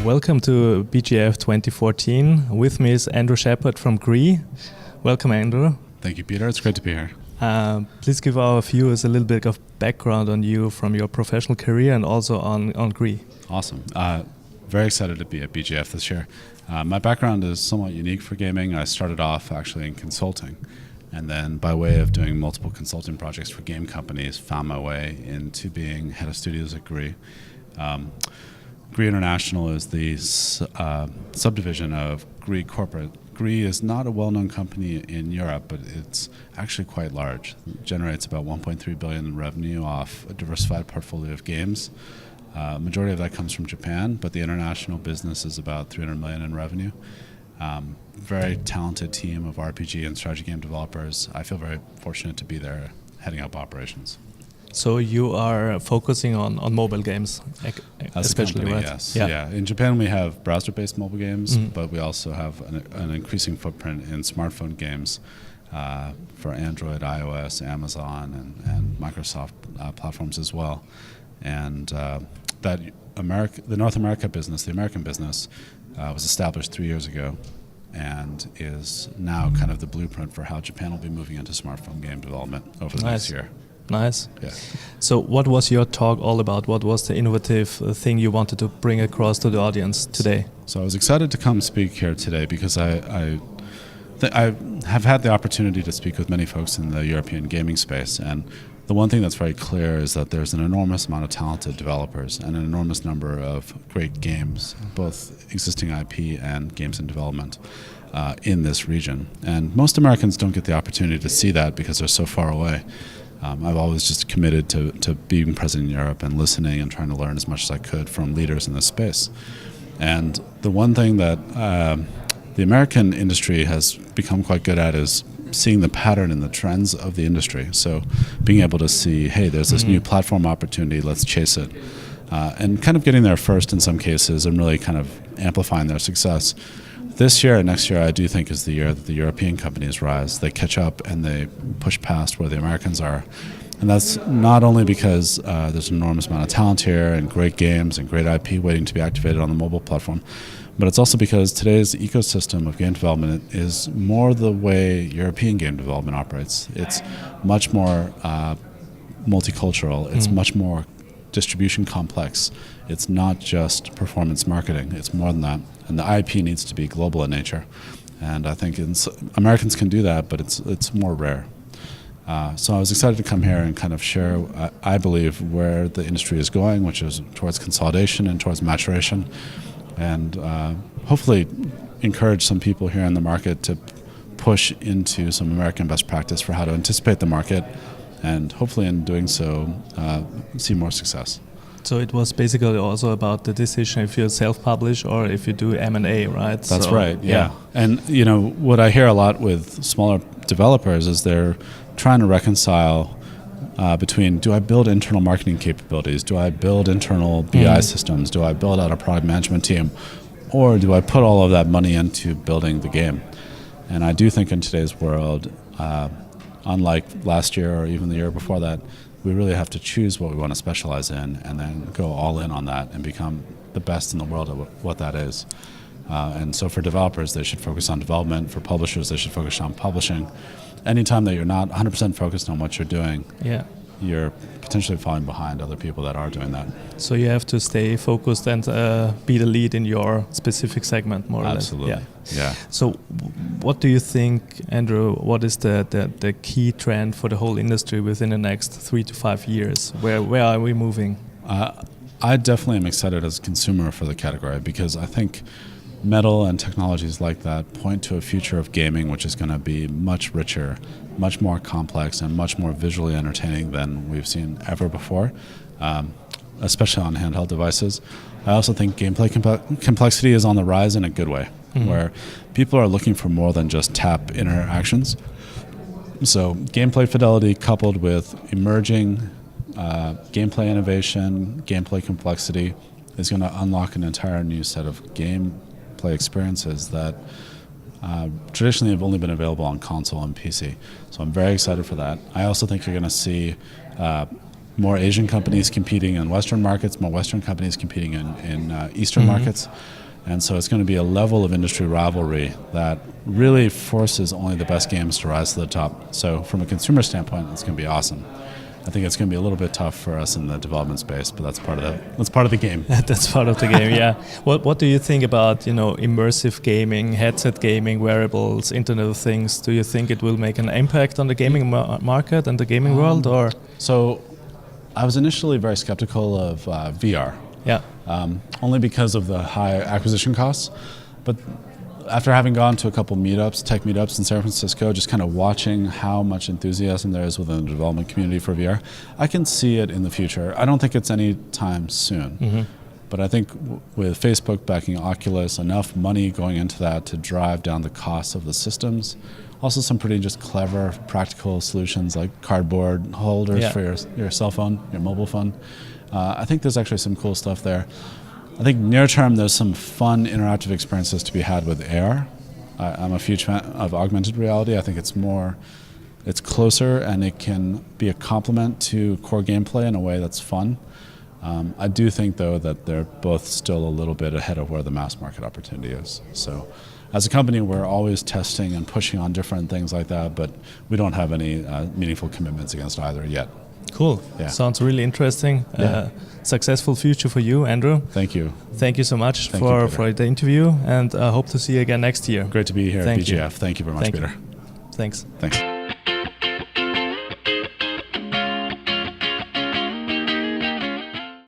Welcome to BGF 2014. With me is Andrew Sheppard from GREE. Welcome, Andrew. Thank you, Peter. It's great to be here. Please give our viewers a little bit of background on you from your professional career and also on GREE. Awesome. Very excited to be at BGF this year. My background is somewhat unique for gaming. I started off actually in consulting, and then by way of doing multiple consulting projects for game companies, found my way into being head of studios at GREE. GREE International is the subdivision of GREE Corporate. GREE is not a well-known company in Europe, but it's actually quite large. It generates about 1.3 billion in revenue off a diversified portfolio of games. Majority of that comes from Japan, but the international business is about 300 million in revenue. Very talented team of RPG and strategy game developers. I feel very fortunate to be there heading up operations. So you are focusing on mobile games, especially, company, right? Yes. Yeah. In Japan, we have browser-based mobile games, but we also have an increasing footprint in smartphone games for Android, iOS, Amazon, and Microsoft platforms as well. And the North America business, the American business, was established 3 years ago, and is now kind of the blueprint for how Japan will be moving into smartphone game development over the next year. Nice. Yeah. So what was your talk all about? What was the innovative thing you wanted to bring across to the audience today? So I was excited to come speak here today because I have had the opportunity to speak with many folks in the European gaming space, and the one thing that's very clear is that there's an enormous amount of talented developers and an enormous number of great games, both existing IP and games in development, in this region. And most Americans don't get the opportunity to see that because they're so far away. I've always just committed to being present in Europe and listening and trying to learn as much as I could from leaders in this space. And the one thing that the American industry has become quite good at is seeing the pattern and the trends of the industry. So being able to see, hey, there's this new platform opportunity, let's chase it. And kind of getting there first in some cases and really kind of amplifying their success. This year and next year, I do think, is the year that the European companies rise. They catch up and they push past where the Americans are. And that's not only because there's an enormous amount of talent here and great games and great IP waiting to be activated on the mobile platform, but it's also because today's ecosystem of game development is more the way European game development operates. It's much more multicultural. It's much more distribution complex. It's not just performance marketing. It's more than that. And the IP needs to be global in nature. And I think Americans can do that, but it's more rare. So I was excited to come here and kind of share, I believe, where the industry is going, which is towards consolidation and towards maturation. And hopefully encourage some people here in the market to push into some American best practice for how to anticipate the market, and hopefully in doing so see more success. So it was basically also about the decision if you self-publish or if you do M&A, right? That's right, yeah. And what I hear a lot with smaller developers is they're trying to reconcile between, do I build internal marketing capabilities? Do I build internal BI systems? Do I build out a product management team? Or do I put all of that money into building the game? And I do think in today's world, unlike last year or even the year before that, we really have to choose what we want to specialize in and then go all in on that and become the best in the world at what that is. And so for developers, they should focus on development. For publishers, they should focus on publishing. Anytime that you're not 100% focused on what you're doing, you're potentially falling behind other people that are doing that. So you have to stay focused and be the lead in your specific segment, more or less. Absolutely. Yeah. So what do you think, Andrew, what is the key trend for the whole industry within the next 3 to 5 years? Where are we moving? I definitely am excited as a consumer for the category because I think metal and technologies like that point to a future of gaming which is going to be much richer, much more complex, and much more visually entertaining than we've seen ever before, especially on handheld devices. I also think gameplay complexity is on the rise in a good way, where people are looking for more than just tap interactions. So gameplay fidelity coupled with emerging gameplay innovation, gameplay complexity is going to unlock an entire new set of gameplay experiences that traditionally have only been available on console and PC. So I'm very excited for that. I also think you're going to see more Asian companies competing in Western markets, more Western companies competing in Eastern markets. And so it's going to be a level of industry rivalry that really forces only the best games to rise to the top. So from a consumer standpoint, it's going to be awesome. I think it's going to be a little bit tough for us in the development space, but that's part of the game. That's part of the game, yeah. What do you think about immersive gaming, headset gaming, wearables, Internet of Things? Do you think it will make an impact on the gaming market and the gaming world, or? So, I was initially very skeptical of VR. Yeah. Only because of the high acquisition costs, but after having gone to a couple tech meetups in San Francisco, just kind of watching how much enthusiasm there is within the development community for VR, I can see it in the future. I don't think it's any time soon, but I think with Facebook backing Oculus, enough money going into that to drive down the cost of the systems. Also some pretty just clever, practical solutions like cardboard holders for your cell phone, your mobile phone. I think there's actually some cool stuff there. I think near term there's some fun interactive experiences to be had with AR. I'm a huge fan of augmented reality. I think it's closer and it can be a complement to core gameplay in a way that's fun. I do think though that they're both still a little bit ahead of where the mass market opportunity is. So as a company we're always testing and pushing on different things like that, but we don't have any meaningful commitments against either yet. Cool. Yeah. Sounds really interesting. Yeah. Successful future for you, Andrew. Thank you. Thank you so much for the interview, and I hope to see you again next year. Great to be here at BGF. Thank you very much, Peter. Thanks. Thanks.